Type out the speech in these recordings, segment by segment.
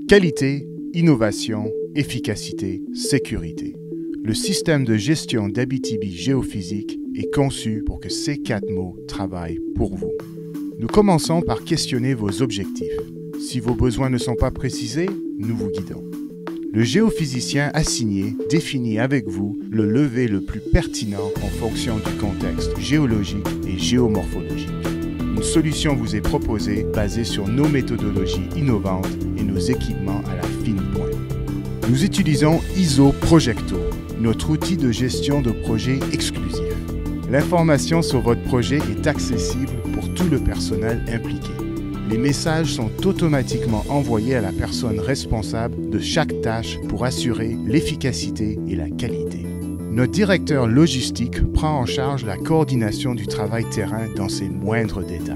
Qualité, innovation, efficacité, sécurité. Le système de gestion d'Abitibi Géophysique est conçu pour que ces 4 mots travaillent pour vous. Nous commençons par questionner vos objectifs. Si vos besoins ne sont pas précisés, nous vous guidons. Le géophysicien assigné définit avec vous le levé le plus pertinent en fonction du contexte géologique et géomorphologique. Une solution vous est proposée basée sur nos méthodologies innovantes et nos équipements à la fine pointe. Nous utilisons ISO Projecto, notre outil de gestion de projet exclusif. L'information sur votre projet est accessible pour tout le personnel impliqué. Les messages sont automatiquement envoyés à la personne responsable de chaque tâche pour assurer l'efficacité et la qualité. Notre directeur logistique prend en charge la coordination du travail terrain dans ses moindres détails.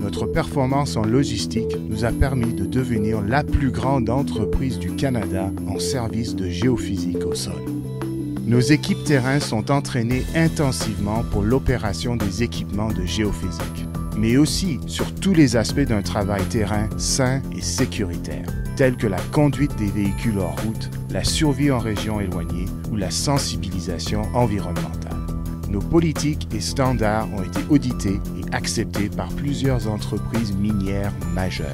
Notre performance en logistique nous a permis de devenir la plus grande entreprise du Canada en service de géophysique au sol. Nos équipes terrain sont entraînées intensivement pour l'opération des équipements de géophysique, mais aussi sur tous les aspects d'un travail terrain sain et sécuritaire, tels que la conduite des véhicules hors route, la survie en région éloignée ou la sensibilisation environnementale. Nos politiques et standards ont été audités et acceptés par plusieurs entreprises minières majeures.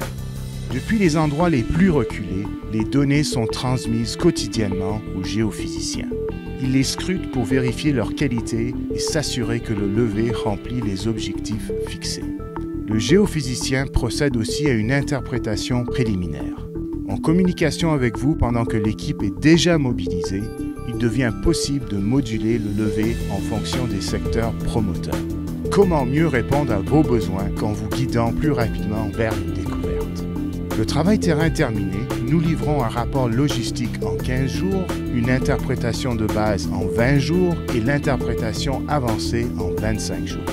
Depuis les endroits les plus reculés, les données sont transmises quotidiennement aux géophysiciens. Ils les scrutent pour vérifier leur qualité et s'assurer que le levé remplit les objectifs fixés. Le géophysicien procède aussi à une interprétation préliminaire. En communication avec vous pendant que l'équipe est déjà mobilisée, il devient possible de moduler le levé en fonction des secteurs promoteurs. Comment mieux répondre à vos besoins qu'en vous guidant plus rapidement vers une découverte? Le travail terrain terminé, nous livrons un rapport logistique en 15 jours, une interprétation de base en 20 jours et l'interprétation avancée en 25 jours.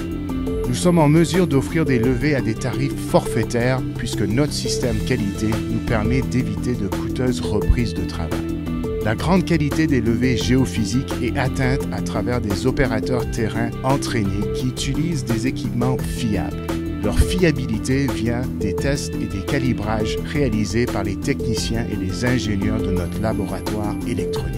Nous sommes en mesure d'offrir des levées à des tarifs forfaitaires puisque notre système qualité nous permet d'éviter de coûteuses reprises de travail. La grande qualité des levées géophysiques est atteinte à travers des opérateurs terrain entraînés qui utilisent des équipements fiables. Leur fiabilité vient des tests et des calibrages réalisés par les techniciens et les ingénieurs de notre laboratoire électronique.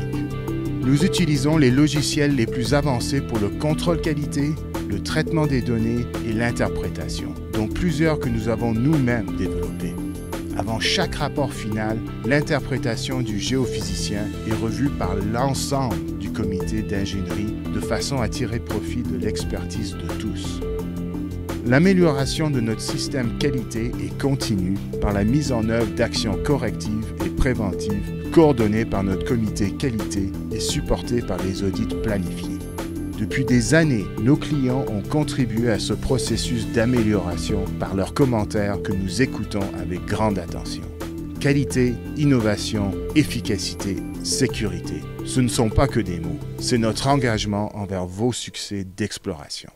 Nous utilisons les logiciels les plus avancés pour le contrôle qualité, le traitement des données et l'interprétation, dont plusieurs que nous avons nous-mêmes développés. Avant chaque rapport final, l'interprétation du géophysicien est revue par l'ensemble du comité d'ingénierie de façon à tirer profit de l'expertise de tous. L'amélioration de notre système qualité est continue par la mise en œuvre d'actions correctives et préventives coordonnées par notre comité qualité et supportées par les audits planifiés. Depuis des années, nos clients ont contribué à ce processus d'amélioration par leurs commentaires que nous écoutons avec grande attention. Qualité, innovation, efficacité, sécurité, ce ne sont pas que des mots, c'est notre engagement envers vos succès d'exploration.